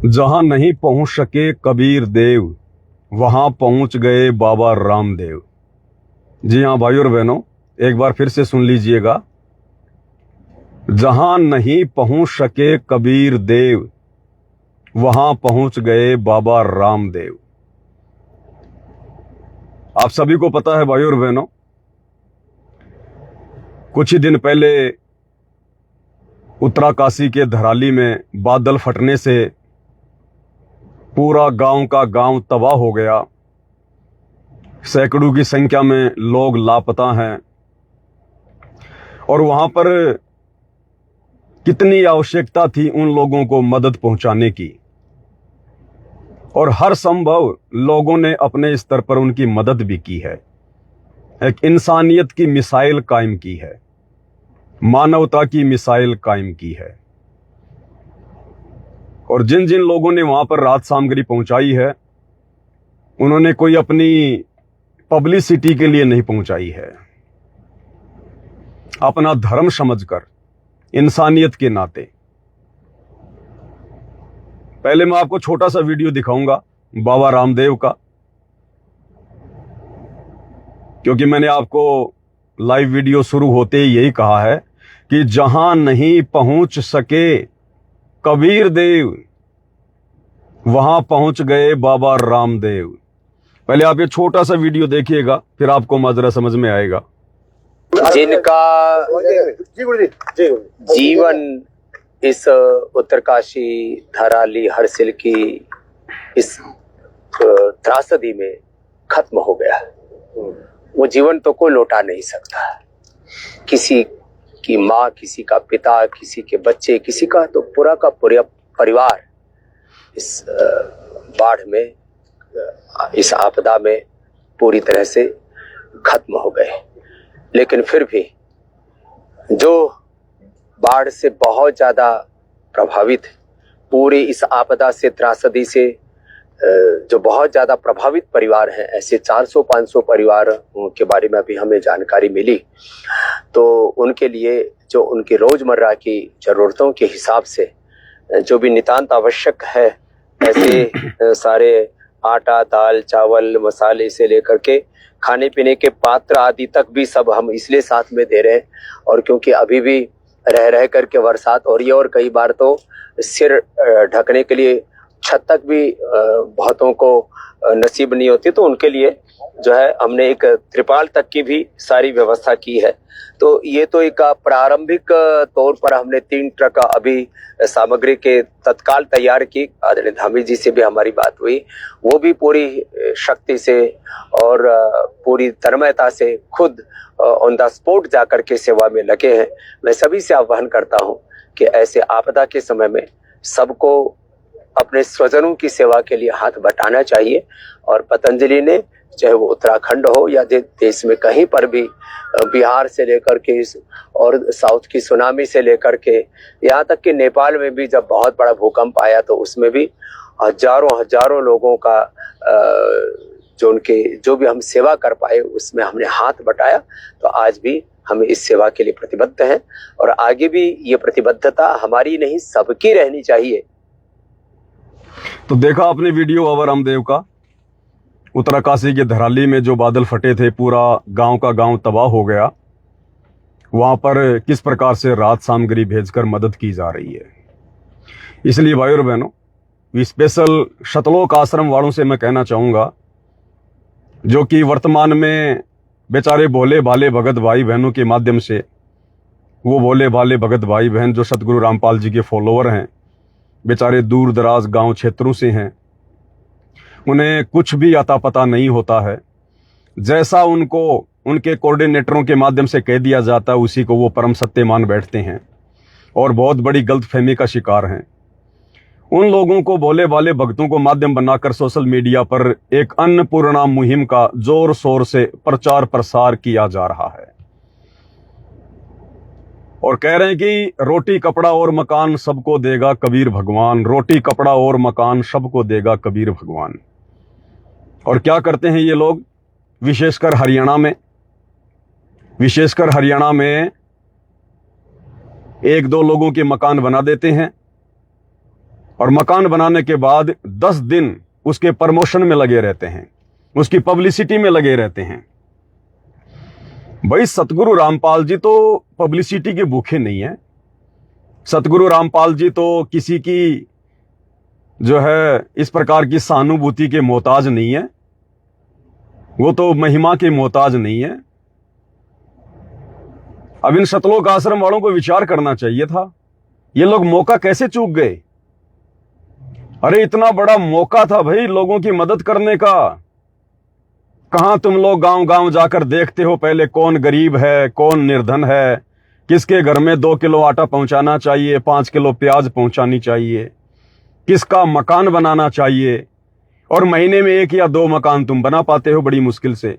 जहां नहीं पहुंच सके कबीर देव, वहां पहुंच गए बाबा रामदेव। जी हाँ भाई और बहनों, एक बार फिर से सुन लीजिएगा। जहां नहीं पहुंच सके कबीर देव, वहां पहुंच गए बाबा रामदेव। आप सभी को पता है भाई और बहनों, कुछ ही दिन पहले उत्तराकाशी के धराली में बादल फटने से पूरा गांव का गांव तबाह हो गया। सैकड़ों की संख्या में लोग लापता हैं और वहां पर कितनी आवश्यकता थी उन लोगों को मदद पहुंचाने की, और हर संभव लोगों ने अपने स्तर पर उनकी मदद भी की है। एक इंसानियत की मिसाइल कायम की है, मानवता की मिसाइल कायम की है। और जिन जिन लोगों ने वहां पर राहत सामग्री पहुंचाई है, उन्होंने कोई अपनी पब्लिसिटी के लिए नहीं पहुंचाई है, अपना धर्म समझकर, इंसानियत के नाते। पहले मैं आपको छोटा सा वीडियो दिखाऊंगा बाबा रामदेव का, क्योंकि मैंने आपको लाइव वीडियो शुरू होते ही यही कहा है कि जहां नहीं पहुंच सके कबीर देव, वहां पहुंच गए बाबा रामदेव। पहले आप ये छोटा सा वीडियो देखिएगा, फिर आपको माजरा समझ में आएगा। जिनका जीवन इस उत्तरकाशी धराली हरसिल की इस त्रासदी में खत्म हो गया, वो जीवन तो कोई लौटा नहीं सकता। किसी की माँ, किसी का पिता, किसी के बच्चे, किसी का तो पूरा का पूरा परिवार इस बाढ़ में, इस आपदा में पूरी तरह से खत्म हो गए। लेकिन फिर भी जो बाढ़ से बहुत ज्यादा प्रभावित, पूरी इस आपदा से, त्रासदी से जो बहुत ज्यादा प्रभावित परिवार हैं, ऐसे 400-500 परिवार के बारे में अभी हमें जानकारी मिली। तो उनके लिए जो उनकी रोजमर्रा की जरूरतों के हिसाब से जो भी नितांत आवश्यक है, ऐसे सारे आटा, दाल, चावल, मसाले से लेकर के खाने पीने के पात्र आदि तक भी सब हम इसलिए साथ में दे रहे हैं। और क्योंकि अभी भी रह करके बरसात हो रही है और कई बार तो सिर ढकने के लिए छत तक भी बहुतों को नसीब नहीं होती, तो उनके लिए जो है हमने एक त्रिपाल तक की भी सारी व्यवस्था की है। तो ये तो एक प्रारंभिक तौर पर हमने 3 ट्रक अभी सामग्री के तत्काल तैयार की। आदरणीय धामी जी से भी हमारी बात हुई, वो भी पूरी शक्ति से और पूरी तन्मयता से खुद ऑन द स्पॉट जाकर के सेवा में लगे हैं। मैं सभी से आह्वान करता हूं कि ऐसे आपदा के समय में सबको अपने स्वजनों की सेवा के लिए हाथ बटाना चाहिए। और पतंजलि ने, चाहे वो उत्तराखंड हो या देश में कहीं पर भी, बिहार से लेकर के और साउथ की सुनामी से लेकर के यहाँ तक कि नेपाल में भी जब बहुत बड़ा भूकंप आया तो उसमें भी हजारों लोगों का जो भी हम सेवा कर पाए उसमें हमने हाथ बटाया। तो आज भी हम इस सेवा के लिए प्रतिबद्ध हैं और आगे भी ये प्रतिबद्धता हमारी नहीं, सबकी रहनी चाहिए। तो देखा आपने वीडियो बाबा रामदेव का। उत्तराकाशी के धराली में जो बादल फटे थे, पूरा गांव का गांव तबाह हो गया। वहां पर किस प्रकार से राहत सामग्री भेजकर मदद की जा रही है। इसलिए भाई और बहनों, स्पेशल शतलोक आश्रम वालों से मैं कहना चाहूंगा, जो कि वर्तमान में बेचारे भोले भाले भगत भाई बहनों के माध्यम से, वो भोले भाले भगत भाई बहन जो सतगुरु रामपाल जी के फॉलोअर हैं, बेचारे दूर दराज गांव क्षेत्रों से हैं, उन्हें कुछ भी अता पता नहीं होता है। जैसा उनको उनके कोऑर्डिनेटरों के माध्यम से कह दिया जाता है, उसी को वो परम सत्य मान बैठते हैं और बहुत बड़ी गलतफहमी का शिकार हैं। उन लोगों को, भोले भाले भक्तों को माध्यम बनाकर सोशल मीडिया पर एक अन्नपूर्णा मुहिम का जोर शोर से प्रचार प्रसार किया जा रहा है और कह रहे हैं कि रोटी कपड़ा और मकान सबको देगा कबीर भगवान, रोटी कपड़ा और मकान सबको देगा कबीर भगवान। और क्या करते हैं ये लोग, विशेषकर हरियाणा में 1-2 लोगों के मकान बना देते हैं और मकान बनाने के बाद 10 दिन उसके प्रमोशन में लगे रहते हैं, उसकी पब्लिसिटी में लगे रहते हैं। भाई सतगुरु रामपाल जी तो पब्लिसिटी के भूखे नहीं है। सतगुरु रामपाल जी तो किसी की जो है इस प्रकार की सहानुभूति के मोहताज नहीं है, वो तो महिमा के मोहताज नहीं है। अब इन सतलोक आश्रम वालों को विचार करना चाहिए था, ये लोग मौका कैसे चूक गए। अरे इतना बड़ा मौका था भाई लोगों की मदद करने का। कहां तुम लोग गांव गांव जाकर देखते हो पहले कौन गरीब है, कौन निर्धन है, किसके घर में 2 किलो आटा पहुंचाना चाहिए, 5 किलो प्याज पहुंचानी चाहिए, किसका मकान बनाना चाहिए। और महीने में 1 या 2 मकान तुम बना पाते हो बड़ी मुश्किल से।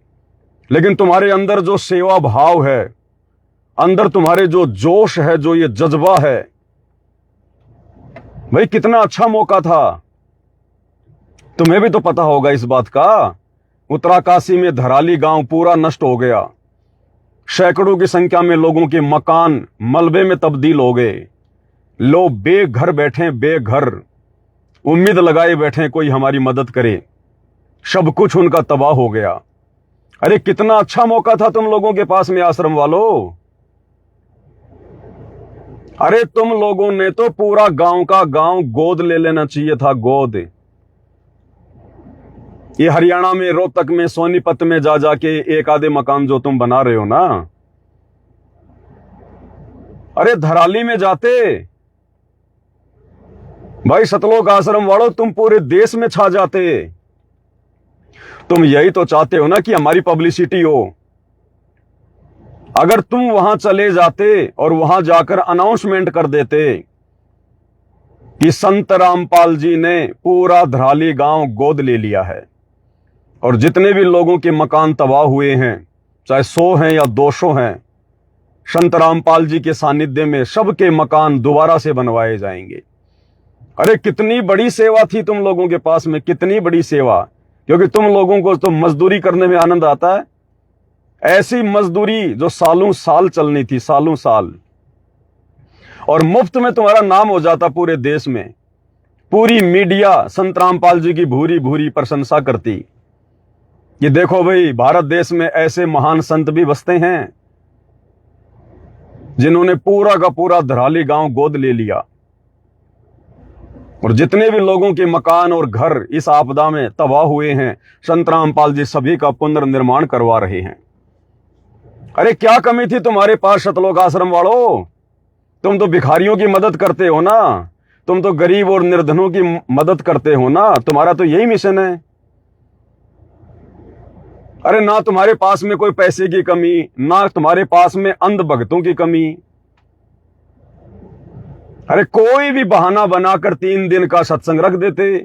लेकिन तुम्हारे अंदर जो सेवा भाव है, अंदर तुम्हारे जो जोश है, जो ये जज्बा है, भाई कितना अच्छा मौका था। तुम्हें भी तो पता होगा इस बात का। उत्तराकाशी में धराली गांव पूरा नष्ट हो गया। सैकड़ों की संख्या में लोगों के मकान मलबे में तब्दील हो गए। लोग बेघर बैठे, बेघर, उम्मीद लगाए बैठे कोई हमारी मदद करे। सब कुछ उनका तबाह हो गया। अरे कितना अच्छा मौका था तुम लोगों के पास में आश्रम वालों। अरे तुम लोगों ने तो पूरा गांव का गांव गोद ले लेना चाहिए था, गोद। ये हरियाणा में रोहतक में सोनीपत में जा जाके 1 आधे मकान जो तुम बना रहे हो ना, अरे धराली में जाते भाई सतलोक आश्रम वालों, तुम पूरे देश में छा जाते। तुम यही तो चाहते हो ना कि हमारी पब्लिसिटी हो। अगर तुम वहां चले जाते और वहां जाकर अनाउंसमेंट कर देते कि संत रामपाल जी ने पूरा धराली गांव गोद ले लिया है और जितने भी लोगों के मकान तबाह हुए हैं, चाहे 100 हैं या 200 हैं, संत रामपाल जी के सानिध्य में सबके मकान दोबारा से बनवाए जाएंगे। अरे कितनी बड़ी सेवा थी तुम लोगों के पास में, कितनी बड़ी सेवा। क्योंकि तुम लोगों को तो मजदूरी करने में आनंद आता है। ऐसी मजदूरी जो सालों साल चलनी थी, सालों साल, और मुफ्त में तुम्हारा नाम हो जाता पूरे देश में। पूरी मीडिया संत रामपाल जी की भूरी भूरी प्रशंसा करती कि देखो भाई भारत देश में ऐसे महान संत भी बसते हैं जिन्होंने पूरा का पूरा धराली गांव गोद ले लिया। और जितने भी लोगों के मकान और घर इस आपदा में तबाह हुए हैं, संत रामपाल जी सभी का पुनर्निर्माण करवा रहे हैं। अरे क्या कमी थी तुम्हारे पास सतलोक आश्रम वालों। तुम तो भिखारियों की मदद करते हो ना, तुम तो गरीब और निर्धनों की मदद करते हो ना, तुम्हारा तो यही मिशन है। अरे ना तुम्हारे पास में कोई पैसे की कमी, ना तुम्हारे पास में अंध भक्तों की कमी। अरे कोई भी बहाना बनाकर 3 दिन का सत्संग रख देते।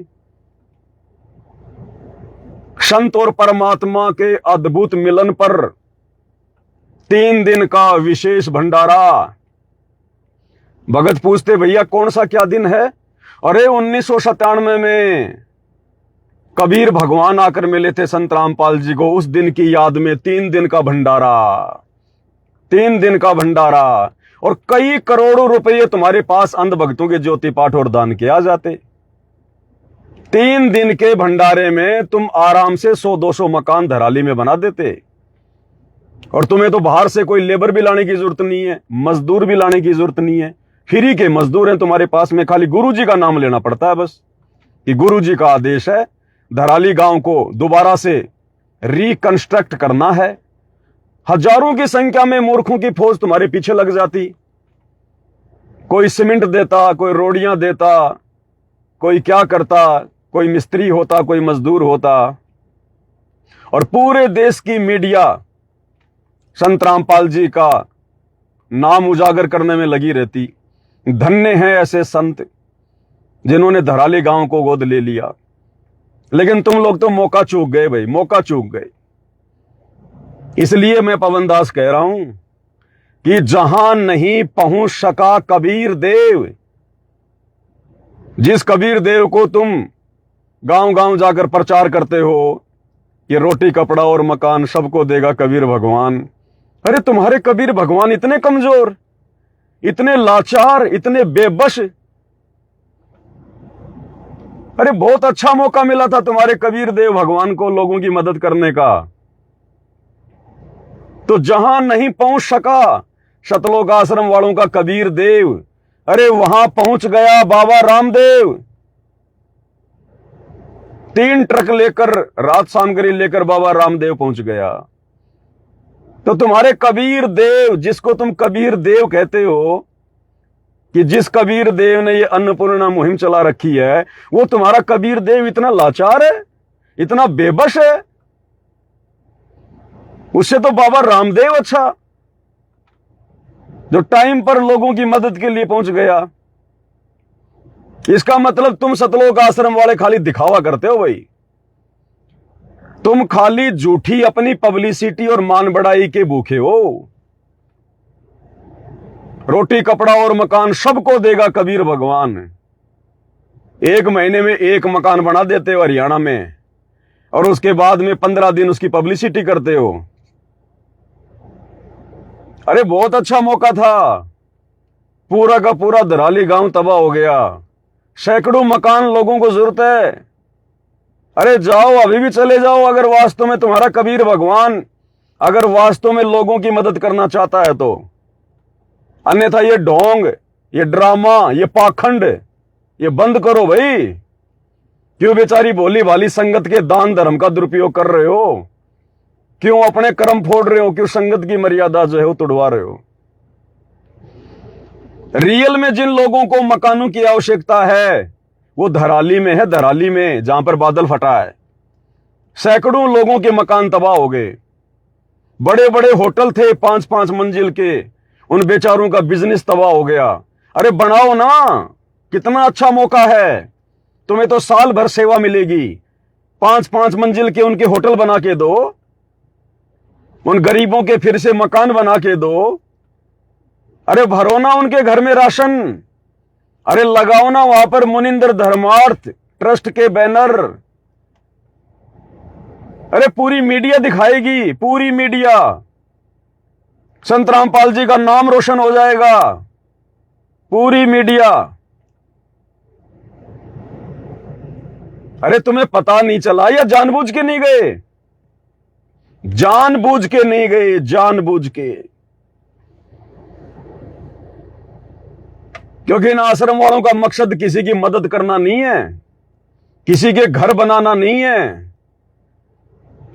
संत और परमात्मा के अद्भुत मिलन पर 3 दिन का विशेष भंडारा। भगत पूछते भैया कौन सा क्या दिन है। अरे 1997 में कबीर भगवान आकर मिले थे संत रामपाल जी को, उस दिन की याद में 3 दिन का भंडारा, 3 दिन का भंडारा। और कई करोड़ों रुपए तुम्हारे पास अंध भक्तों के ज्योति पाठ और दान के आ जाते। 3 दिन के भंडारे में तुम आराम से 100-200 मकान धराली में बना देते। और तुम्हें तो बाहर से कोई लेबर भी लाने की जरूरत नहीं है, मजदूर भी लाने की जरूरत नहीं है। फ्री के मजदूर हैं तुम्हारे पास में, खाली गुरुजी का नाम लेना पड़ता है बस कि गुरुजी का आदेश है धराली गांव को दोबारा से रिकंस्ट्रक्ट करना है। हजारों की संख्या में मूर्खों की फौज तुम्हारे पीछे लग जाती। कोई सीमेंट देता, कोई रोड़ियां देता, कोई क्या करता, कोई मिस्त्री होता, कोई मजदूर होता। और पूरे देश की मीडिया संत रामपाल जी का नाम उजागर करने में लगी रहती। धन्य हैं ऐसे संत जिन्होंने धराली गांव को गोद ले लिया। लेकिन तुम लोग तो मौका चूक गए भाई, मौका चूक गए। इसलिए मैं पवन दास कह रहा हूं कि जहां नहीं पहुंच सका कबीर देव, जिस कबीर देव को तुम गांव गांव जाकर प्रचार करते हो कि रोटी कपड़ा और मकान सबको देगा कबीर भगवान, अरे तुम्हारे कबीर भगवान इतने कमजोर, इतने लाचार, इतने बेबस अरे बहुत अच्छा मौका मिला था तुम्हारे कबीर देव भगवान को लोगों की मदद करने का, तो जहां नहीं पहुंच सका सतलोक आश्रम वालों का कबीर देव, अरे वहां पहुंच गया बाबा रामदेव। 3 ट्रक लेकर रात सामग्री लेकर बाबा रामदेव पहुंच गया। तो तुम्हारे कबीर देव, जिसको तुम कबीर देव कहते हो, कि जिस कबीर देव ने ये अन्नपूर्णा मुहिम चला रखी है, वो तुम्हारा कबीर देव इतना लाचार है, इतना बेबस है। उससे तो बाबा रामदेव अच्छा, जो टाइम पर लोगों की मदद के लिए पहुंच गया। इसका मतलब तुम सतलोक आश्रम वाले खाली दिखावा करते हो भाई। तुम खाली झूठी अपनी पब्लिसिटी और मान बढ़ाई के भूखे हो। रोटी कपड़ा और मकान सबको देगा कबीर भगवान। 1 महीने में 1 मकान बना देते हो हरियाणा में, और उसके बाद में 15 दिन उसकी पब्लिसिटी करते हो। अरे बहुत अच्छा मौका था, पूरा का पूरा धराली गांव तबाह हो गया, सैकड़ों मकान लोगों को जरूरत है। अरे जाओ, अभी भी चले जाओ, अगर वास्तव में तुम्हारा कबीर भगवान अगर वास्तव में लोगों की मदद करना चाहता है तो। अन्यथा ये ढोंग, ये ड्रामा, ये पाखंड, ये बंद करो भाई। क्यों बेचारी भोली भाली संगत के दान धर्म का दुरुपयोग कर रहे हो? क्यों अपने कर्म फोड़ रहे हो? क्यों संगत की मर्यादा जो है वो तोड़वा रहे हो? रियल में जिन लोगों को मकानों की आवश्यकता है वो धराली में है, धराली में, जहां पर बादल फटा है। सैकड़ों लोगों के मकान तबाह हो गए। बड़े बड़े होटल थे 5-5 मंजिल के, उन बेचारों का बिजनेस तबाह हो गया। अरे बनाओ ना, कितना अच्छा मौका है, तुम्हें तो साल भर सेवा मिलेगी। 5-5 मंजिल के उनके होटल बना के दो, उन गरीबों के फिर से मकान बना के दो। अरे भरो ना उनके घर में राशन। अरे लगाओ ना वहां पर मुनिंदर धर्मार्थ ट्रस्ट के बैनर। अरे पूरी मीडिया दिखाएगी, पूरी मीडिया। संत रामपाल जी का नाम रोशन हो जाएगा, पूरी मीडिया। अरे तुम्हें पता नहीं चला या जानबूझ के नहीं गए? जानबूझ के नहीं गए, जानबूझ के। क्योंकि इन आश्रम वालों का मकसद किसी की मदद करना नहीं है, किसी के घर बनाना नहीं है।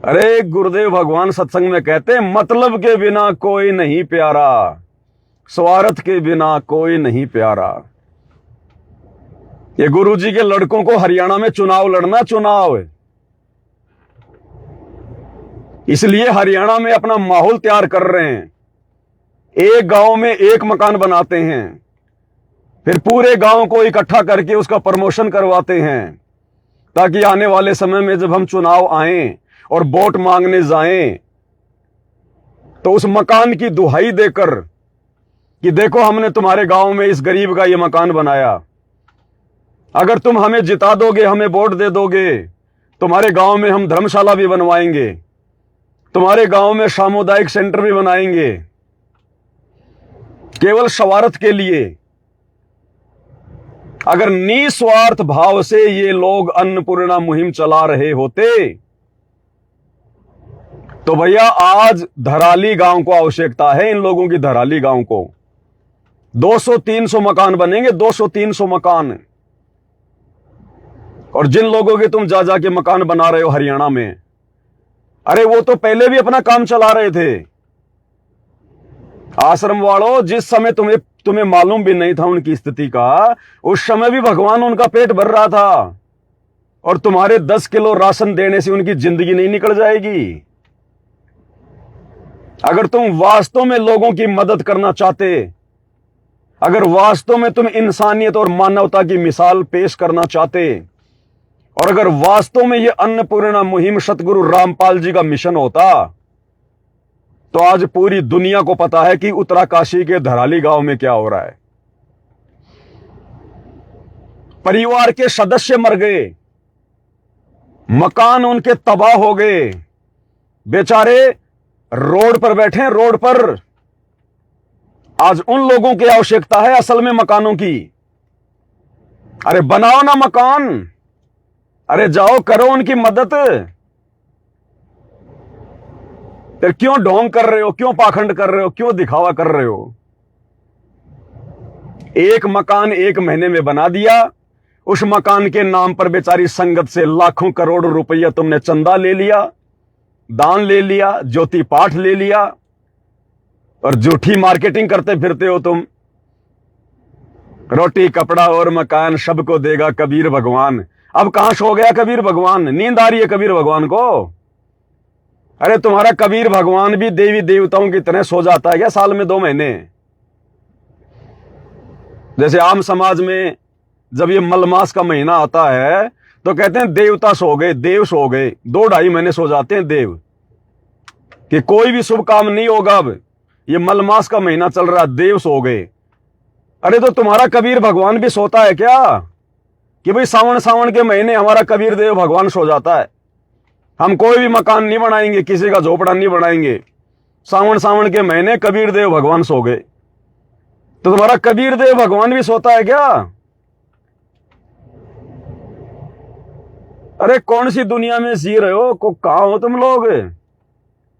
अरे गुरुदेव भगवान सत्संग में कहते हैं, मतलब के बिना कोई नहीं प्यारा, स्वार्थ के बिना कोई नहीं प्यारा। ये गुरु जी के लड़कों को हरियाणा में चुनाव लड़ना, चुनाव, इसलिए हरियाणा में अपना माहौल तैयार कर रहे हैं। एक गांव में 1 मकान बनाते हैं, फिर पूरे गांव को इकट्ठा करके उसका प्रमोशन करवाते हैं, ताकि आने वाले समय में जब हम चुनाव आए और वोट मांगने जाएं तो उस मकान की दुहाई देकर कि देखो हमने तुम्हारे गांव में इस गरीब का ये मकान बनाया, अगर तुम हमें जिता दोगे, हमें वोट दे दोगे, तुम्हारे गांव में हम धर्मशाला भी बनवाएंगे, तुम्हारे गांव में सामुदायिक सेंटर भी बनाएंगे। केवल स्वार्थ के लिए, अगर निस्वार्थ भाव से ये लोग अन्नपूर्णा मुहिम चला रहे होते तो भैया आज धराली गांव को आवश्यकता है, इन लोगों की धराली गांव को 200-300 मकान बनेंगे, 200-300 मकान। और जिन लोगों के तुम जा के मकान बना रहे हो हरियाणा में, अरे वो तो पहले भी अपना काम चला रहे थे। आश्रम वालों, जिस समय तुम्हें मालूम भी नहीं था उनकी स्थिति का, उस समय भी भगवान उनका पेट भर रहा था, और तुम्हारे 10 किलो राशन देने से उनकी जिंदगी नहीं निकल जाएगी। अगर तुम वास्तव में लोगों की मदद करना चाहते, अगर वास्तव में तुम इंसानियत और मानवता की मिसाल पेश करना चाहते, और अगर वास्तव में यह अन्नपूर्णा मुहिम सतगुरु रामपाल जी का मिशन होता, तो आज पूरी दुनिया को पता है कि उत्तराकाशी के धराली गांव में क्या हो रहा है। परिवार के सदस्य मर गए, मकान उनके तबाह हो गए, बेचारे रोड पर बैठे हैं, रोड पर। आज उन लोगों की आवश्यकता है असल में मकानों की। अरे बनाओ ना मकान, अरे जाओ करो उनकी मदद। फिर क्यों ढोंग कर रहे हो, क्यों पाखंड कर रहे हो, क्यों दिखावा कर रहे हो? एक मकान 1 महीने में बना दिया, उस मकान के नाम पर बेचारी संगत से लाखों करोड़ों रुपया तुमने चंदा ले लिया, दान ले लिया, ज्योति पाठ ले लिया, और झूठी मार्केटिंग करते फिरते हो तुम। रोटी कपड़ा और मकान सबको देगा कबीर भगवान। अब कहां सो गया कबीर भगवान? नींद आ रही है कबीर भगवान को? अरे तुम्हारा कबीर भगवान भी देवी देवताओं की तरह सो जाता है क्या साल में 2 महीने? जैसे आम समाज में जब ये मलमास का महीना आता है तो कहते हैं देवता सो गए, देव सो गए। 2-2.5 महीने सो जाते हैं देव, कि कोई भी शुभ काम नहीं होगा। अब ये मलमास का महीना चल रहा, देव सो गए। अरे तो तुम्हारा कबीर भगवान भी सोता है क्या? कि भाई सावन के महीने हमारा कबीर देव भगवान सो जाता है, हम कोई भी मकान नहीं बनाएंगे, किसी का झोपड़ा नहीं बनाएंगे, सावन के महीने कबीर देव भगवान सो गए। तो तुम्हारा कबीर देव भगवान भी सोता है क्या? अरे कौन सी दुनिया में जी रहे हो? कहां हो तुम लोग?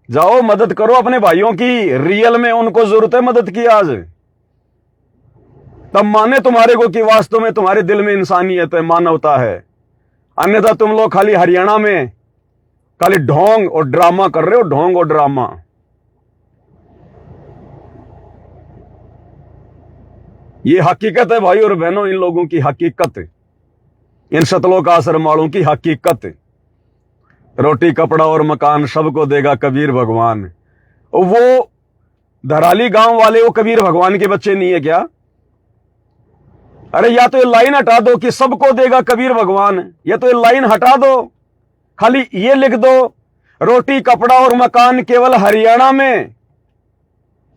जाओ मदद करो अपने भाइयों की, रियल में उनको जरूरत है मदद की आज। तब माने तुम्हारे को कि वास्तव में तुम्हारे दिल में इंसानियत है, मानवता है। अन्यथा तुम लोग खाली हरियाणा में खाली ढोंग और ड्रामा कर रहे हो, ढोंग और ड्रामा। ये हकीकत है भाई और बहनों, इन लोगों की हकीकत, इन सतलोक आश्रम वालों की हकीकत। रोटी कपड़ा और मकान सबको देगा कबीर भगवान। वो धराली गांव वाले वो कबीर भगवान के बच्चे नहीं है क्या? अरे या तो ये लाइन हटा दो कि सबको देगा कबीर भगवान, या तो ये लाइन हटा दो, खाली ये लिख दो रोटी कपड़ा और मकान केवल हरियाणा में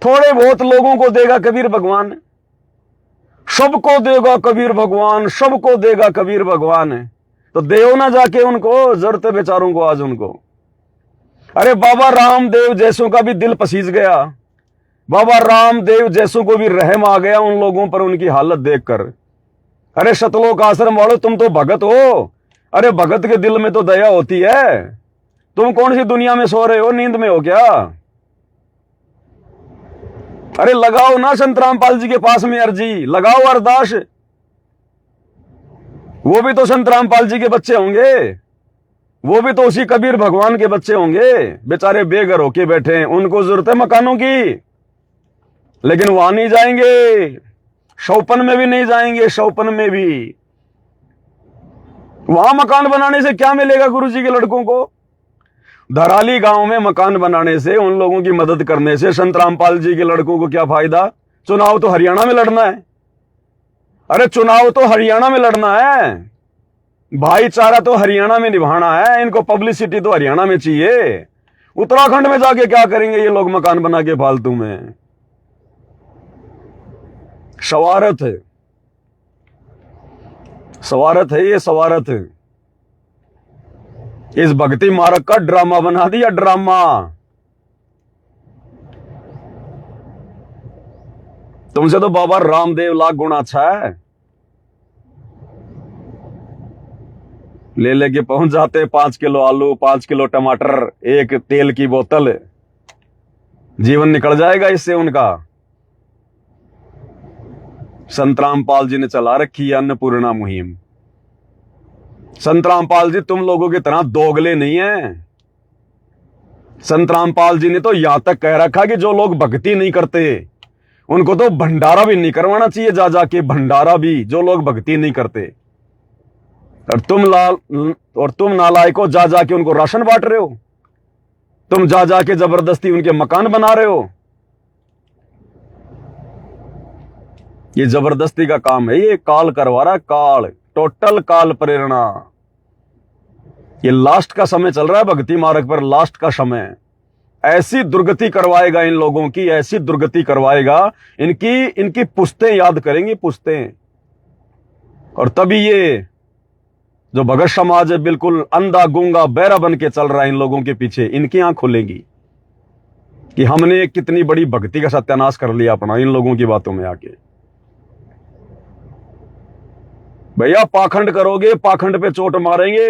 थोड़े बहुत लोगों को देगा कबीर भगवान, सबको देगा कबीर भगवान, सबको देगा कबीर भगवान। तो देव ना जाके उनको, जरूरत है बेचारों को आज उनको। अरे बाबा रामदेव जैसों का भी दिल पसीज गया, बाबा रामदेव जैसों को भी रहम आ गया उन लोगों पर, उनकी हालत देखकर। अरे सतलोक आश्रम वालों, तुम तो भगत हो। अरे भगत के दिल में तो दया होती है। तुम कौन सी दुनिया में सो रहे हो, नींद में हो क्या? अरे लगाओ ना संत रामपाल जी के पास में अर्जी, लगाओ अरदास। वो भी तो संत रामपाल जी के बच्चे होंगे, वो भी तो उसी कबीर भगवान के बच्चे होंगे। बेचारे बेघर होके बैठे हैं, उनको जरूरत है मकानों की, लेकिन वहां नहीं जाएंगे, शौपन में भी नहीं जाएंगे। शौपन में भी वहां मकान बनाने से क्या मिलेगा गुरुजी के लड़कों को? धराली गांव में मकान बनाने से, उन लोगों की मदद करने से संत रामपाल जी के लड़कों को क्या फायदा? चुनाव तो हरियाणा में लड़ना है। अरे चुनाव तो हरियाणा में लड़ना है, भाईचारा तो हरियाणा में निभाना है, इनको पब्लिसिटी तो हरियाणा में चाहिए। उत्तराखंड में जाके क्या करेंगे ये लोग मकान बना के फालतू में? सवारत है, सवारत है, ये सवारत है। इस भक्ति मार्ग का ड्रामा बना दिया, ड्रामा। तुमसे तो बाबा रामदेव लाख गुना अच्छा है। ले लेके पहुंच जाते 5 किलो आलू, 5 किलो टमाटर, एक तेल की बोतल, जीवन निकल जाएगा इससे उनका। संत रामपाल जी ने चला रखी है अन्नपूर्णा मुहिम। संत रामपाल जी तुम लोगों की तरह दोगले नहीं है। संत रामपाल जी ने तो यहां तक कह रखा कि जो लोग भक्ति नहीं करते उनको तो भंडारा भी नहीं करवाना चाहिए, जा जाके भंडारा भी, जो लोग भक्ति नहीं करते। और तुम नालायकों जा जाके उनको राशन बांट रहे हो, तुम जा जाके जबरदस्ती उनके मकान बना रहे हो। ये जबरदस्ती का काम है, ये काल करवा रहा है, काल, टोटल काल प्रेरणा। ये लास्ट का समय चल रहा है भक्ति मार्ग पर, लास्ट का समय। ऐसी दुर्गति करवाएगा इन लोगों की, ऐसी दुर्गति करवाएगा, इनकी पुश्तें याद करेंगी, पुश्तें। और तभी ये जो भगत समाज है बिल्कुल अंधा गूंगा बहरा बन के चल रहा है इन लोगों के पीछे, इनकी आंख खुलेंगी कि हमने कितनी बड़ी भक्ति का सत्यानाश कर लिया अपना इन लोगों की बातों में आके। भैया पाखंड करोगे, पाखंड पे चोट मारेंगे,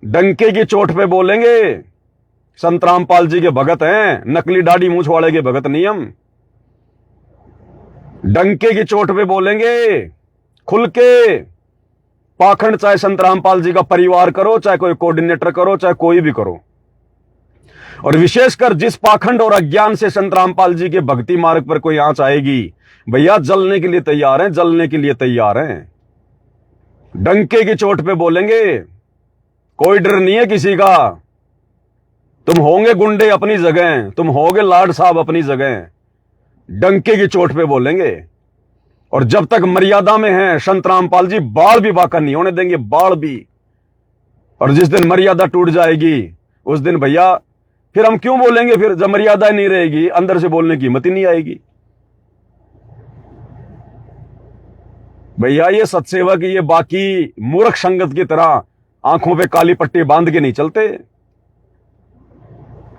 डंके की चोट पे बोलेंगे। संत रामपाल जी के भगत हैं, नकली दाढ़ी मूंछ वाले के भगत नहीं हम। डंके की चोट पे बोलेंगे खुल के। पाखंड चाहे संत रामपाल जी का परिवार करो, चाहे कोई कोऑर्डिनेटर करो, चाहे कोई भी करो, और विशेषकर जिस पाखंड और अज्ञान से संत रामपाल जी के भक्ति मार्ग पर कोई आंच आएगी, भैया जलने के लिए तैयार हैं, जलने के लिए तैयार हैं। डंके की चोट पे बोलेंगे, कोई डर नहीं है किसी का। तुम होंगे गुंडे अपनी जगह, तुम होंगे लाड साहब अपनी जगह, डंके की चोट पे बोलेंगे। और जब तक मर्यादा में हैं संत रामपाल जी, बाल भी बाका नहीं होने देंगे, बाल भी। और जिस दिन मर्यादा टूट जाएगी उस दिन भैया फिर हम क्यों बोलेंगे? फिर जब मर्यादा नहीं रहेगी, अंदर से बोलने की हिम्मत ही नहीं आएगी। भैया ये सत्सेवक, ये बाकी मूर्ख संगत की तरह आंखों पे काली पट्टी बांध के नहीं चलते।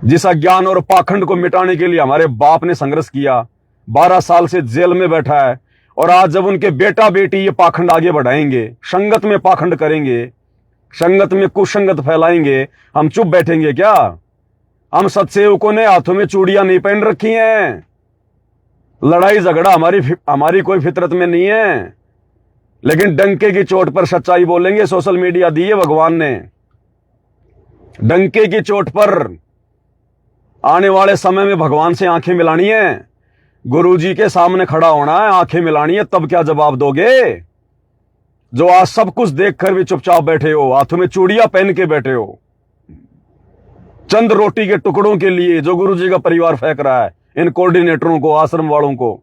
जिस अज्ञान और पाखंड को मिटाने के लिए हमारे बाप ने संघर्ष किया, 12 साल से जेल में बैठा है, और आज जब उनके बेटा बेटी ये पाखंड आगे बढ़ाएंगे, संगत में पाखंड करेंगे, संगत में कुसंगत फैलाएंगे, हम चुप बैठेंगे क्या? हम सत्सेवकों ने हाथों में चूड़ियां नहीं पहन रखी हैं। लड़ाई झगड़ा हमारी कोई फितरत में नहीं है, लेकिन डंके की चोट पर सच्चाई बोलेंगे। सोशल मीडिया दी है भगवान ने, डंके की चोट पर आने वाले समय में भगवान से आंखें मिलानी है, गुरुजी के सामने खड़ा होना है, आंखें मिलानी है, तब क्या जवाब दोगे? जो आज सब कुछ देखकर भी चुपचाप बैठे हो, हाथों में चूड़ियां पहन के बैठे हो, चंद रोटी के टुकड़ों के लिए जो गुरुजी का परिवार फेंक रहा है, इन कोऑर्डिनेटरों को, आश्रम वालों को,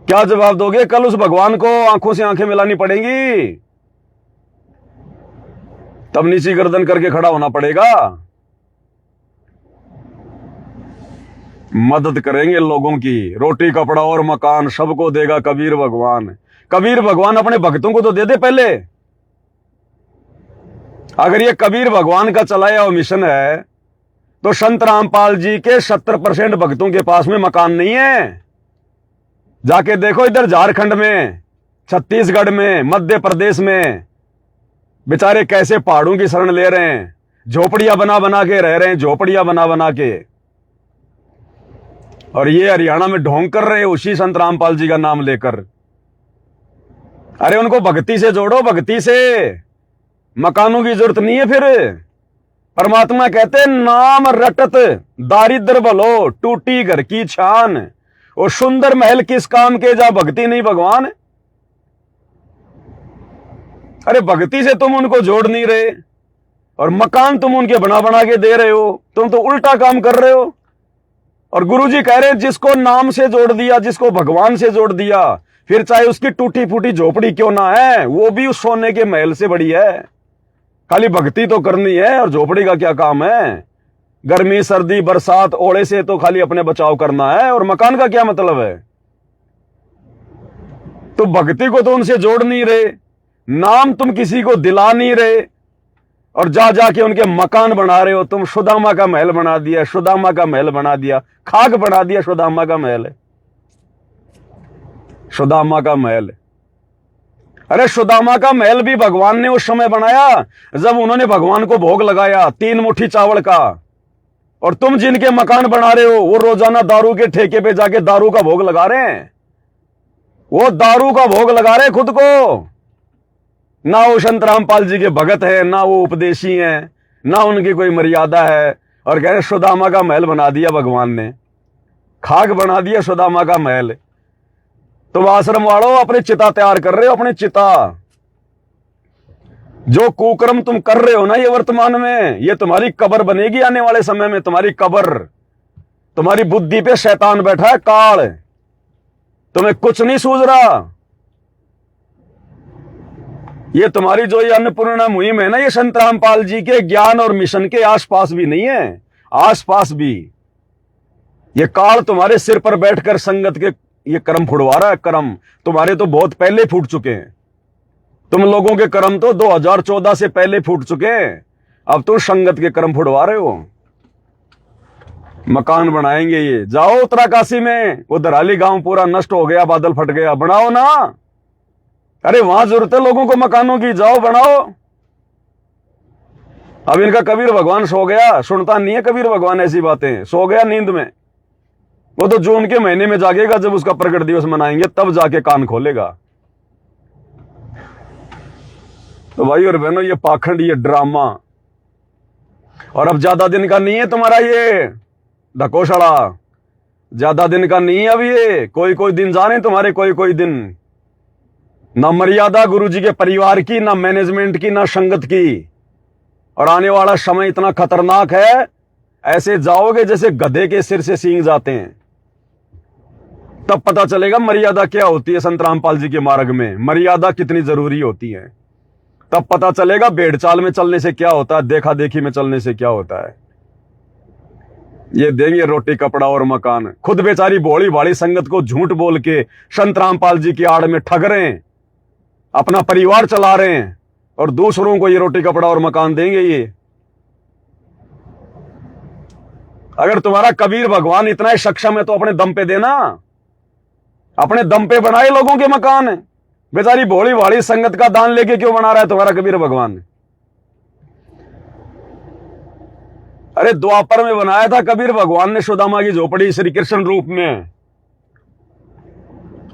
क्या जवाब दोगे? कल उस भगवान को आंखों से आंखें मिलानी पड़ेंगी, तब नीची गर्दन करके खड़ा होना पड़ेगा। मदद करेंगे लोगों की, रोटी कपड़ा और मकान सबको देगा कबीर भगवान। कबीर भगवान अपने भक्तों को तो दे दे पहले। अगर ये कबीर भगवान का चलाया हुआ मिशन है, तो संत रामपाल जी के 70% भक्तों के पास में मकान नहीं है। जाके देखो इधर झारखंड में, छत्तीसगढ़ में, मध्य प्रदेश में, बेचारे कैसे पहाड़ों की शरण ले रहे हैं, झोपड़ियां बना बना के रह रहे हैं, झोपड़ियां बना बना के। और ये हरियाणा में ढोंग कर रहे हैं उसी संत रामपाल जी का नाम लेकर। अरे उनको भक्ति से जोड़ो, भक्ति से। मकानों की जरूरत नहीं है। फिर परमात्मा कहते नाम रटत दारिद्र भलो, टूटी घर की छान, और सुंदर महल किस काम के जा भक्ति नहीं भगवान। अरे भक्ति से तुम उनको जोड़ नहीं रहे, और मकान तुम उनके बना बना के दे रहे हो। तुम तो उल्टा काम कर रहे हो। और गुरुजी कह रहे हैं जिसको नाम से जोड़ दिया, जिसको भगवान से जोड़ दिया, फिर चाहे उसकी टूटी फूटी झोपड़ी क्यों ना है, वो भी उस सोने के महल से बड़ी है। खाली भक्ति तो करनी है, और झोपड़ी का क्या काम है? गर्मी सर्दी बरसात ओले से तो खाली अपने बचाव करना है, और मकान का क्या मतलब है? तो भक्ति को तो उनसे जोड़ नहीं रहे, नाम तुम किसी को दिला नहीं रहे, और जा जाके उनके मकान बना रहे हो। तुम सुदामा का महल बना दिया, सुदामा का महल बना दिया, खाक बना दिया सुदामा का महल, सुदामा का महल। अरे सुदामा का महल भी भगवान ने उस समय बनाया जब उन्होंने भगवान को भोग लगाया 3 मुट्ठी चावल का। और तुम जिनके मकान बना रहे हो, वो रोजाना दारू के ठेके पे जाके दारू का भोग लगा रहे हैं। वो दारू का भोग लगा रहे खुद को। ना वो संत रामपाल जी के भगत है, ना वो उपदेशी हैं, ना उनकी कोई मर्यादा है, और कह रहे सुदामा का महल बना दिया भगवान ने, खाक बना दिया सुदामा का महल। तुम आश्रम वालों अपनी चिता तैयार कर रहे हो, अपनी चिता। जो कुकर्म तुम कर रहे हो ना ये वर्तमान में, ये तुम्हारी कब्र बनेगी आने वाले समय में, तुम्हारी कब्र। तुम्हारी बुद्धि पे शैतान बैठा है, काल। तुम्हें कुछ नहीं सूझ रहा। ये तुम्हारी जो ये अन्नपूर्णा मुहिम है ना, ये संत रामपाल जी के ज्ञान और मिशन के आसपास भी नहीं है, आसपास भी। ये काल तुम्हारे सिर पर बैठकर संगत के ये कर्म फुड़वा रहा है। कर्म तुम्हारे तो बहुत पहले फूट चुके हैं। तुम लोगों के कर्म तो 2014 से पहले फूट चुके हैं। अब तो संगत के कर्म फुड़वा रहे हो। मकान बनाएंगे ये। जाओ उत्तराकाशी में, वो दराली गांव पूरा नष्ट हो गया, बादल फट गया, बनाओ ना। अरे वहां जरूरत है लोगों को मकानों की, जाओ बनाओ। अब इनका कबीर भगवान सो गया, सुनता नहीं है कबीर भगवान ऐसी बातें, सो गया नींद में। वो तो जून के महीने में जागेगा, जब उसका प्रकट दिवस मनाएंगे तब जाके कान खोलेगा। तो भाई और बहनों, ये पाखंड, ये ड्रामा, और अब ज्यादा दिन का नहीं है तुम्हारा ये ढकोसड़ा, ज्यादा दिन का नहीं है अब ये। कोई कोई दिन जाने तुम्हारे, कोई कोई दिन। ना मर्यादा गुरुजी के परिवार की, ना मैनेजमेंट की, ना संगत की। और आने वाला समय इतना खतरनाक है, ऐसे जाओगे जैसे गधे के सिर से सींग जाते हैं। तब पता चलेगा मर्यादा क्या होती है। संत रामपाल जी के मार्ग में मर्यादा कितनी जरूरी होती है। तब पता चलेगा भेड़ चाल में चलने से क्या होता है, देखा देखी में चलने से क्या होता है। ये देंगे रोटी कपड़ा और मकान, खुद बेचारी भोली भाली संगत को झूठ बोल के संत रामपाल जी की आड़ में ठग रहे हैं, अपना परिवार चला रहे हैं, और दूसरों को ये रोटी कपड़ा और मकान देंगे ये। अगर तुम्हारा कबीर भगवान इतना ही सक्षम है तो अपने दम पे देना, अपने दम पे बनाए लोगों के मकान। बेचारी भोली भाली संगत का दान लेके क्यों बना रहा है तुम्हारा कबीर भगवान? अरे द्वापर में बनाया था कबीर भगवान ने सुदामा की झोपड़ी श्री कृष्ण रूप में।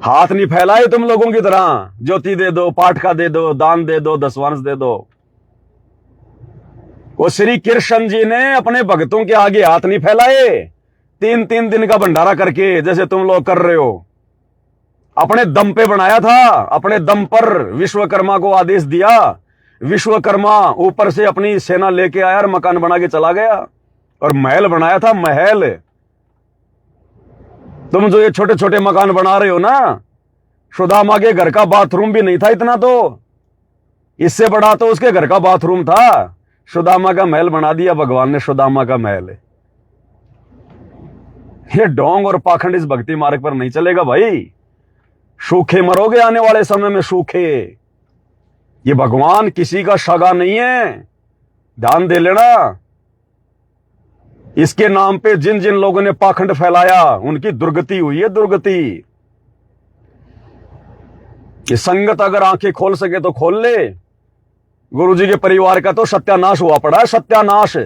हाथ नहीं फैलाए तुम लोगों की तरह, ज्योति दे दो, पाठ का दे दो, दान दे दो, दसवांश दे दो। वो श्री कृष्ण जी ने अपने भक्तों के आगे हाथ नहीं फैलाए, 3-3 दिन का भंडारा करके जैसे तुम लोग कर रहे हो। अपने दम पे बनाया था, अपने दम पर विश्वकर्मा को आदेश दिया। विश्वकर्मा ऊपर से अपनी सेना लेके आया और मकान बना के चला गया, और महल बनाया था, महल। तुम जो ये छोटे छोटे मकान बना रहे हो ना, सुदामा के घर का बाथरूम भी नहीं था इतना, तो इससे बड़ा तो उसके घर का बाथरूम था। सुदामा का महल बना दिया भगवान ने, सुदामा का महल। ये ढोंग और पाखंड इस भक्ति मार्ग पर नहीं चलेगा भाई। सूखे मरोगे आने वाले समय में, सूखे। ये भगवान किसी का सगा नहीं है, ध्यान दे लेना। इसके नाम पे जिन जिन लोगों ने पाखंड फैलाया उनकी दुर्गति हुई है, दुर्गति। ये संगत अगर आंखें खोल सके तो खोल ले। गुरुजी के परिवार का तो सत्यानाश हुआ पड़ा है, सत्यानाश।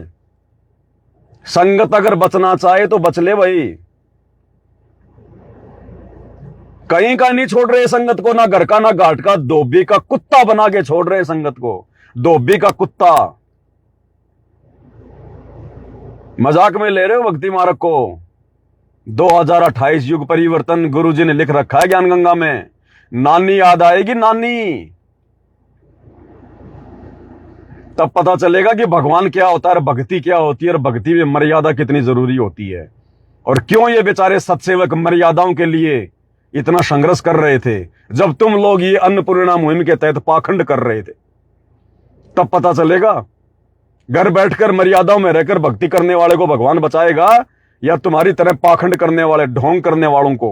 संगत अगर बचना चाहे तो बच ले भाई। कहीं का नहीं छोड़ रहे संगत को, ना घर का ना घाट का, धोबी का कुत्ता बना के छोड़ रहे संगत को, धोबी का कुत्ता। मजाक में ले रहे हो भक्ति मार्ग को। 2028 युग परिवर्तन गुरुजी ने लिख रखा है ज्ञान गंगा में। नानी याद आएगी, नानी। तब पता चलेगा कि भगवान क्या होता है, भक्ति क्या होती है, और भक्ति में मर्यादा कितनी जरूरी होती है, और क्यों ये बेचारे सत्सेवक मर्यादाओं के लिए इतना संघर्ष कर रहे थे जब तुम लोग ये अन्नपूर्णा मुहिम के तहत पाखंड कर रहे थे। तब पता चलेगा घर बैठकर मर्यादाओं में रहकर भक्ति करने वाले को भगवान बचाएगा, या तुम्हारी तरह पाखंड करने वाले, ढोंग करने वालों को।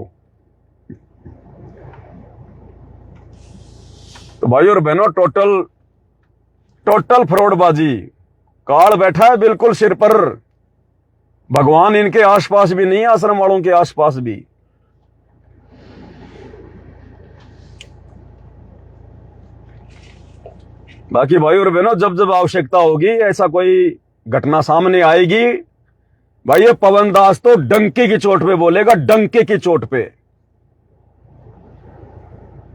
तो भाई और बहनों, टोटल फ्रॉडबाजी। काल बैठा है बिल्कुल सिर पर। भगवान इनके आसपास भी नहीं है, आश्रम वालों के आसपास भी। बाकी भाई और बहनों, जब जब आवश्यकता होगी, ऐसा कोई घटना सामने आएगी, भाई ये पवन दास तो डंके की चोट पे बोलेगा, डंके की चोट पे।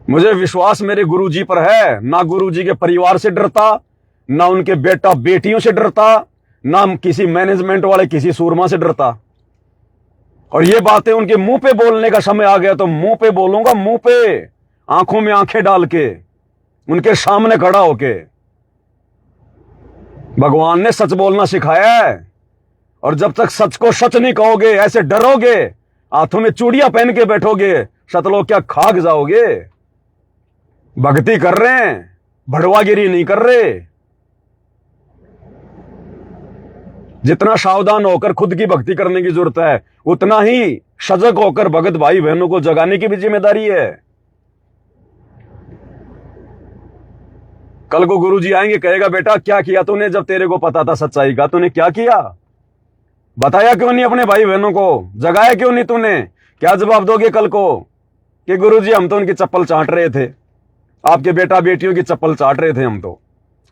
मुझे विश्वास मेरे गुरुजी पर है। ना गुरुजी के परिवार से डरता, ना उनके बेटा बेटियों से डरता, ना किसी मैनेजमेंट वाले किसी सूरमा से डरता। और ये बातें उनके मुंह पे बोलने का समय आ गया तो मुंह पे बोलूंगा, मुंह पे, आंखों में आंखें डाल के, उनके सामने खड़ा होके। भगवान ने सच बोलना सिखाया है, और जब तक सच को सच नहीं कहोगे, ऐसे डरोगे, हाथों में चूड़ियां पहन के बैठोगे, सतलोक क्या खाक जाओगे। भक्ति कर रहे हैं, भड़वागिरी नहीं कर रहे। जितना सावधान होकर खुद की भक्ति करने की जरूरत है, उतना ही सजग होकर भगत भाई बहनों को जगाने की भी जिम्मेदारी है। कल को गुरुजी आएंगे, कहेगा बेटा क्या किया तूने, जब तेरे को पता था सच्चाई का, तूने क्या किया? बताया क्यों नहीं अपने भाई बहनों को? जगाया क्यों नहीं तूने? क्या जवाब दोगे कल को कि गुरुजी हम तो उनकी चप्पल चाट रहे थे, आपके बेटा बेटियों की चप्पल चाट रहे थे हम तो।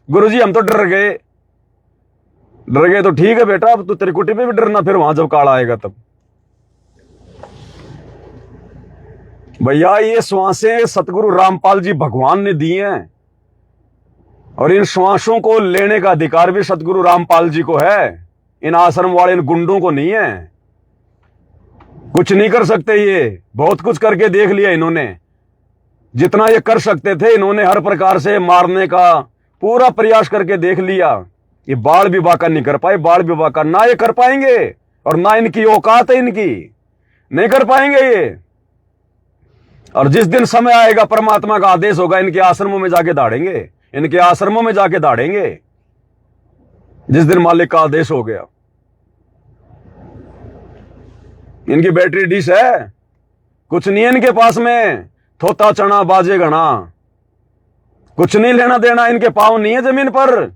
गुरुजी हम तो डर गए तो ठीक है बेटा, अब तो त्रिकुटी पे भी डरना फिर वहां जब काल आएगा तब। भैया ये श्वासें सतगुरु रामपाल जी भगवान ने दी हैं और इन श्वासों को लेने का अधिकार भी सतगुरु रामपाल जी को है, इन आश्रम वाले इन गुंडों को नहीं है। कुछ नहीं कर सकते, ये बहुत कुछ करके देख लिया इन्होंने। जितना ये कर सकते थे इन्होंने हर प्रकार से मारने का पूरा प्रयास करके देख लिया। ये बाल विवाह का नहीं कर पाए, बाल विवाह का ना ये कर पाएंगे और ना इनकी औकात है, इनकी नहीं कर पाएंगे ये। और जिस दिन समय आएगा परमात्मा का आदेश होगा, इनके आश्रमों में जाके दाड़ेंगे, इनके आश्रमों में जाके दाड़ेंगे जिस दिन मालिक का आदेश हो गया। इनकी बैटरी डिश है, कुछ नहीं है इनके पास में, थोता चना बाजे घना, कुछ नहीं लेना देना, इनके पांव नहीं है जमीन पर,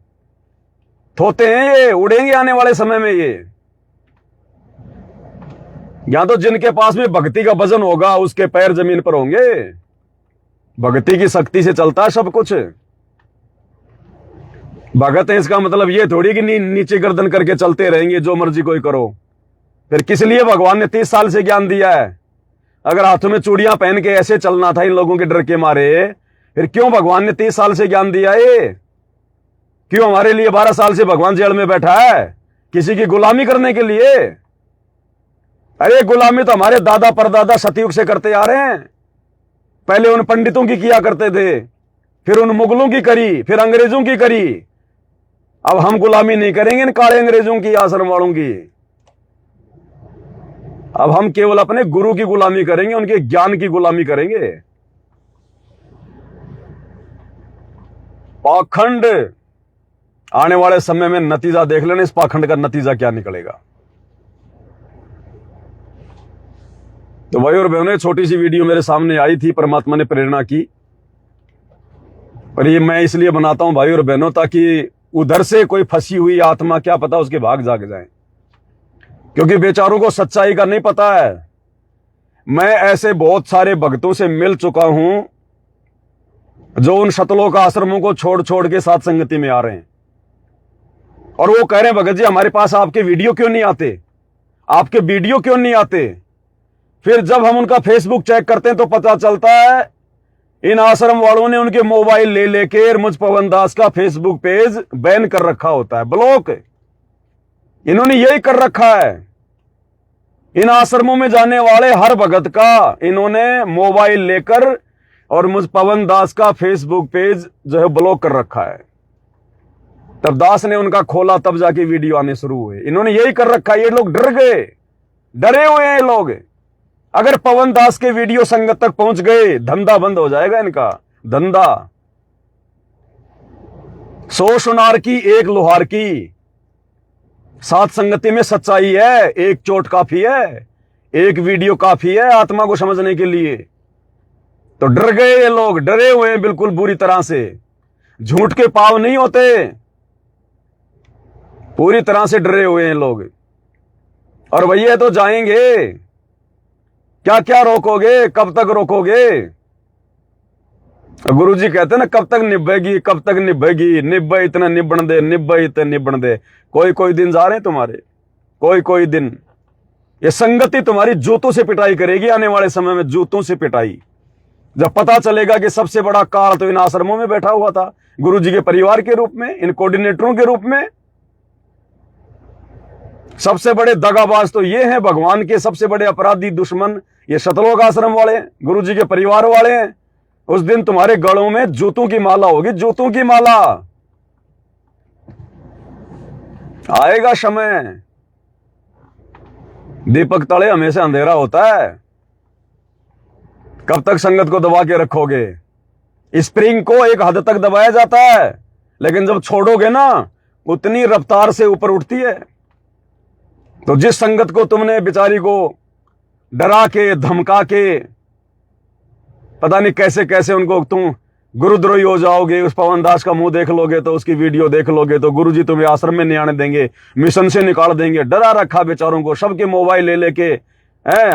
थोते हैं ये, उड़ेंगे आने वाले समय में ये। यहां तो जिनके पास में भक्ति का वजन होगा उसके पैर जमीन पर होंगे। भक्ति की शक्ति से चलता है सब कुछ। भगत है इसका मतलब ये थोड़ी कि नीचे गर्दन करके चलते रहेंगे, जो मर्जी कोई करो। फिर किस लिए भगवान ने 30 साल से ज्ञान दिया है? अगर हाथों में चूड़ियां पहन के ऐसे चलना था इन लोगों के डर के मारे, फिर क्यों भगवान ने 30 साल से ज्ञान दिया है? क्यों हमारे लिए 12 साल से भगवान जेल में बैठा है? किसी की गुलामी करने के लिए? अरे गुलामी तो हमारे दादा परदादा सतयुग से करते आ रहे हैं। पहले उन पंडितों की किया करते थे, फिर उन मुगलों की करी, फिर अंग्रेजों की करी। अब हम गुलामी नहीं करेंगे इन काले अंग्रेजों की, आश्रम वालों की। अब हम केवल अपने गुरु की गुलामी करेंगे, उनके ज्ञान की गुलामी करेंगे। पाखंड आने वाले समय में नतीजा देख लेना, इस पाखंड का नतीजा क्या निकलेगा। तो भाई और बहनों, छोटी सी वीडियो मेरे सामने आई थी, परमात्मा ने प्रेरणा की। पर ये मैं इसलिए बनाता हूं भाई और बहनों, ताकि उधर से कोई फंसी हुई आत्मा क्या पता उसके भाग जाग जाए, क्योंकि बेचारों को सच्चाई का नहीं पता है। मैं ऐसे बहुत सारे भक्तों से मिल चुका हूं जो उन शतलोक आश्रमों को छोड़ छोड़ के साथ संगति में आ रहे हैं, और वो कह रहे हैं भगत जी हमारे पास आपके वीडियो क्यों नहीं आते, आपके वीडियो क्यों नहीं आते। फिर जब हम उनका फेसबुक चेक करते हैं तो पता चलता है इन आश्रम वालों ने उनके मोबाइल ले लेकर मुझ पवन दास का फेसबुक पेज बैन कर रखा होता है, ब्लॉक। इन्होंने यही कर रखा है। इन आश्रमों में जाने वाले हर भगत का इन्होंने मोबाइल लेकर और मुझ पवन दास का फेसबुक पेज जो है ब्लॉक कर रखा है। तब दास ने उनका खोला, तब जाके वीडियो आने शुरू हुए। इन्होंने यही कर रखा है। ये लोग डर गए, डरे हुए हैं ये लोग। अगर पवन दास के वीडियो संगत तक पहुंच गए, धंधा बंद हो जाएगा इनका, धंधा। 100 सुनार की एक लोहार की, साथ संगति में सच्चाई है। एक चोट काफी है, एक वीडियो काफी है आत्मा को समझने के लिए। तो डर गए ये लोग, डरे हुए हैं बिल्कुल बुरी तरह से। झूठ के पाव नहीं होते, पूरी तरह से डरे हुए हैं लोग। और भैया तो जाएंगे, क्या क्या रोकोगे, कब तक रोकोगे। गुरुजी कहते हैं ना, कब तक निभेगी, कब तक निभेगी, निभे इतना निबण दे, निभे इतना निबण दे। कोई दिन जा रहे हैं तुम्हारे, कोई दिन। ये संगति तुम्हारी जूतों से पिटाई करेगी आने वाले समय में, जूतों से पिटाई। जब पता चलेगा कि सबसे बड़ा काल तो इन आश्रमों में बैठा हुआ था, गुरुजी के परिवार के रूप में, इन कोऑर्डिनेटरों के रूप में। सबसे बड़े दगाबाज तो ये हैं, भगवान के सबसे बड़े अपराधी दुश्मन ये शतलोक आश्रम वाले, गुरुजी के परिवार वाले हैं। उस दिन तुम्हारे गलों में जूतों की माला होगी, जूतों की माला। आएगा समय, दीपक तले हमेशा अंधेरा होता है। कब तक संगत को दबा के रखोगे। स्प्रिंग को एक हद तक दबाया जाता है, लेकिन जब छोड़ोगे ना उतनी रफ्तार से ऊपर उठती है। तो जिस संगत को तुमने बेचारी को डरा के धमका के पता नहीं कैसे कैसे उनको तुम गुरुद्रोही हो जाओगे, उस पवन दास का मुंह देख लोगे तो, उसकी वीडियो देख लोगे तो गुरुजी तुम्हें आश्रम में नहीं आने देंगे, मिशन से निकाल देंगे। डरा रखा बेचारों को, सबके मोबाइल ले लेके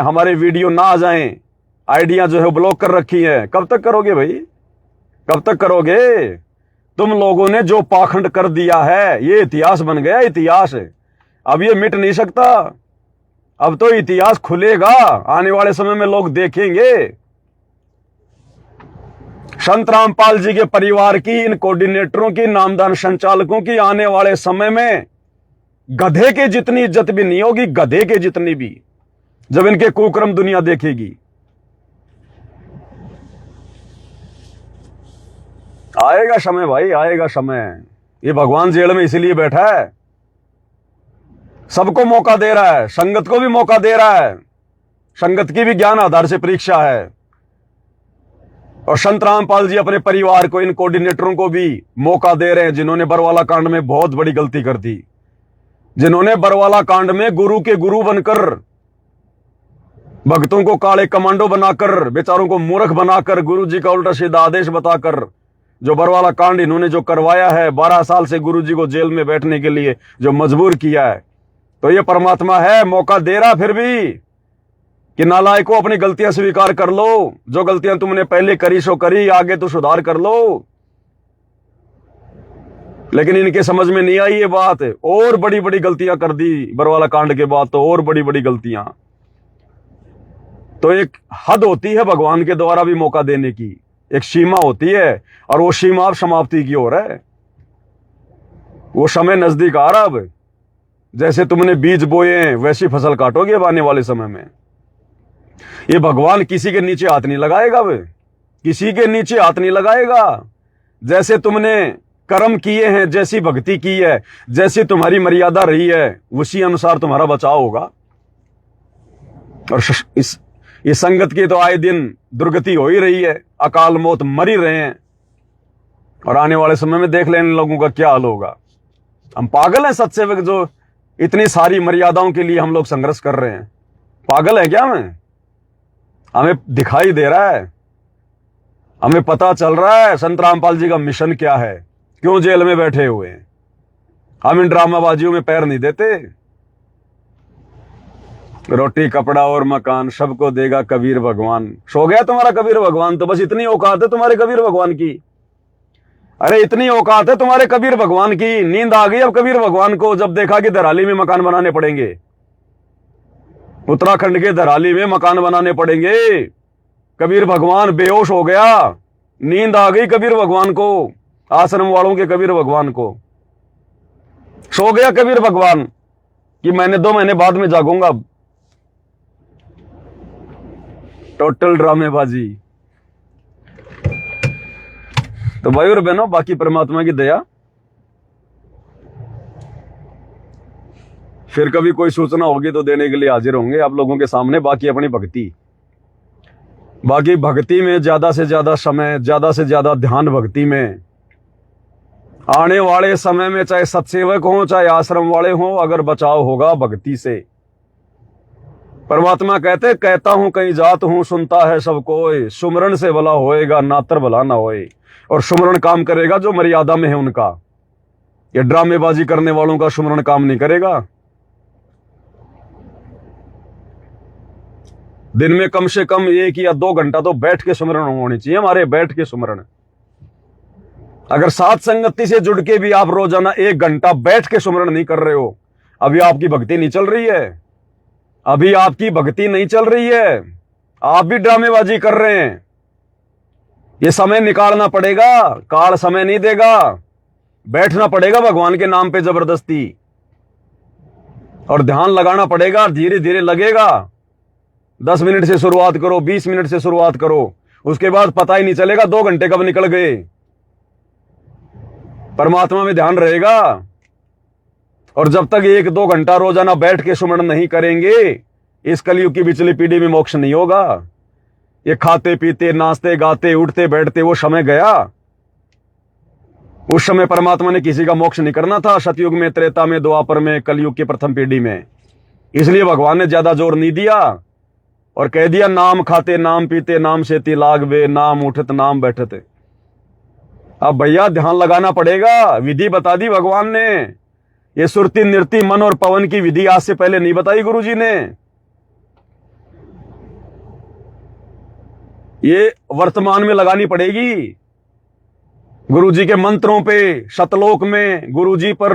हमारे वीडियो ना आ जाएं, आइडिया जो है ब्लॉक कर रखी है। कब तक करोगे भाई, कब तक करोगे? तुम लोगों ने जो पाखंड कर दिया है ये इतिहास बन गया, इतिहास। अब ये मिट नहीं सकता। अब तो इतिहास खुलेगा, आने वाले समय में लोग देखेंगे। संत रामपाल जी के परिवार की, इन कोऑर्डिनेटरों की, नामदान संचालकों की आने वाले समय में गधे के जितनी इज्जत भी नहीं होगी, गधे के जितनी भी, जब इनके कुकर्म दुनिया देखेगी। आएगा समय भाई, आएगा समय। ये भगवान जेल में इसीलिए बैठा है, सबको मौका दे रहा है, संगत को भी मौका दे रहा है। संगत की भी ज्ञान आधार से परीक्षा है। और संत रामपाल जी अपने परिवार को, इन कोऑर्डिनेटरों को भी मौका दे रहे हैं, जिन्होंने बरवाला कांड में बहुत बड़ी गलती कर दी, जिन्होंने बरवाला कांड में गुरु के गुरु बनकर, भक्तों को काले कमांडो बनाकर, बेचारों को मूर्ख बनाकर, गुरु जी का उल्टा सीधा आदेश बताकर जो बरवाला कांड इन्होंने जो करवाया है, 12 साल से गुरु जी को जेल में बैठने के लिए जो मजबूर किया है, तो ये परमात्मा है, मौका दे रहा फिर भी कि नालायकों अपनी गलतियां स्वीकार कर लो। जो गलतियां तुमने पहले करी सो करी, आगे तो सुधार कर लो। लेकिन इनके समझ में नहीं आई ये बात, और बड़ी बड़ी गलतियां कर दी बरवाला कांड के बाद, तो और बड़ी बड़ी गलतियां। तो एक हद होती है भगवान के द्वारा भी मौका देने की, एक सीमा होती है, और वो सीमा अब समाप्ति की ओर है। वो समय नजदीक आ रहा। अब जैसे तुमने बीज बोए वैसी फसल काटोगे अब आने वाले समय में। ये भगवान किसी के नीचे हाथ नहीं लगाएगा, वे किसी के नीचे हाथ नहीं लगाएगा। जैसे तुमने कर्म किए हैं, जैसी भक्ति की है, जैसी तुम्हारी मर्यादा रही है, उसी अनुसार तुम्हारा बचाव होगा। और इस संगत की तो आए दिन दुर्गति हो ही रही है, अकाल मौत मर ही रहे हैं। और आने वाले समय में देख लेने लोगों का क्या हाल होगा। हम पागल हैं सत्सेवक, जो इतनी सारी मर्यादाओं के लिए हम लोग संघर्ष कर रहे हैं? पागल है क्या? हमें दिखाई दे रहा है, हमें पता चल रहा है संत रामपाल जी का मिशन क्या है, क्यों जेल में बैठे हुए हैं। हम इन ड्रामाबाजियों में पैर नहीं देते। रोटी कपड़ा और मकान सबको देगा कबीर भगवान। सो गया तुम्हारा कबीर भगवान? तो बस इतनी औकात है तुम्हारे कबीर भगवान की। अरे इतनी औकात है तुम्हारे कबीर भगवान की। नींद आ गई अब कबीर भगवान को, जब देखा कि धराली में मकान बनाने पड़ेंगे, उत्तराखंड के धराली में मकान बनाने पड़ेंगे। कबीर भगवान बेहोश हो गया, नींद आ गई कबीर भगवान को, आश्रम वालों के कबीर भगवान को। सो गया कबीर भगवान कि मैंने 2 महीने बाद में जागूंगा। टोटल ड्रामेबाजी। तो भाई और बहनों, बाकी परमात्मा की दया। फिर कभी कोई सूचना होगी तो देने के लिए हाजिर होंगे आप लोगों के सामने। बाकी अपनी भक्ति, बाकी भक्ति में ज्यादा से ज्यादा समय, ज्यादा से ज्यादा ध्यान भक्ति में। आने वाले समय में चाहे सत्सेवक हो, चाहे आश्रम वाले हो, अगर बचाव होगा भक्ति से। परमात्मा कहते, कहता हूं कहीं जात हूं, सुनता है सब कोई, सुमरण से भला होएगा, नातर भला ना होए। और सुमरण काम करेगा जो मर्यादा में है उनका। ये ड्रामेबाजी करने वालों का सुमरण काम नहीं करेगा। दिन में कम से कम 1 या 2 घंटा तो बैठ के सुमरण होनी चाहिए हमारे, बैठ के सुमरण। अगर साथ संगति से जुड़ के भी आप रोजाना 1 घंटा बैठ के सुमरण नहीं कर रहे हो, अभी आपकी भक्ति नहीं चल रही है, अभी आपकी भक्ति नहीं चल रही है, आप भी ड्रामेबाजी कर रहे हैं। ये समय निकालना पड़ेगा, काल समय नहीं देगा। बैठना पड़ेगा भगवान के नाम पे जबरदस्ती, और ध्यान लगाना पड़ेगा, धीरे धीरे लगेगा। 10 मिनट से शुरुआत करो, 20 मिनट से शुरुआत करो, उसके बाद पता ही नहीं चलेगा 2 घंटे कब निकल गए। परमात्मा में ध्यान रहेगा। और जब तक 1-2 घंटा रोजाना बैठ के सुमरण नहीं करेंगे, इस कलयुग की पिछली पीढ़ी में मोक्ष नहीं होगा। ये खाते पीते, नाचते गाते, उठते बैठते वो समय गया। उस समय परमात्मा ने किसी का मोक्ष नहीं करना था, सतयुग में, त्रेता में, द्वापर में, कलयुग की प्रथम पीढ़ी में। इसलिए भगवान ने ज्यादा जोर नहीं दिया और कह दिया, नाम खाते नाम पीते नाम सेती लागवे, नाम उठत नाम बैठते। अब भैया ध्यान लगाना पड़ेगा। विधि बता दी भगवान ने। ये सुरती, नृत्य, मन और पवन की विधि आज से पहले नहीं बताई गुरुजी ने। ये वर्तमान में लगानी पड़ेगी। गुरुजी के मंत्रों पे, शतलोक में गुरुजी पर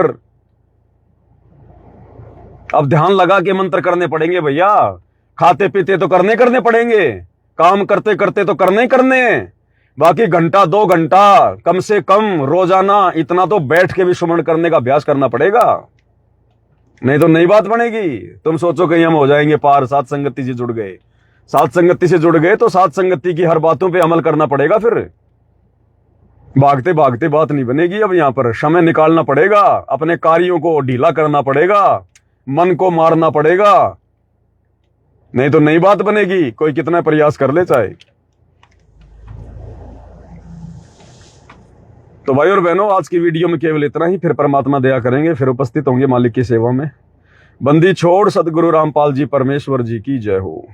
अब ध्यान लगा के मंत्र करने पड़ेंगे भैया। खाते पीते तो करने पड़ेंगे, काम करते करते तो करने। बाकी घंटा 2 घंटा कम से कम रोजाना इतना तो बैठ के भी सुमरण करने का अभ्यास करना पड़ेगा, नहीं तो नई बात बनेगी। तुम सोचो कहीं हम हो जाएंगे पार, साथ संगति से जुड़ गए। साथ संगति से जुड़ गए तो साथ संगति की हर बातों पे अमल करना पड़ेगा। फिर भागते भागते बात नहीं बनेगी। अब यहां पर समय निकालना पड़ेगा, अपने कार्यों को ढीला करना पड़ेगा, मन को मारना पड़ेगा, नहीं तो नई बात बनेगी, कोई कितना प्रयास कर ले चाहे। तो भाई और बहनों, आज की वीडियो में केवल इतना ही। फिर परमात्मा दया करेंगे, फिर उपस्थित होंगे मालिक की सेवा में। बंदी छोड़ सदगुरु रामपाल जी परमेश्वर जी की जय हो।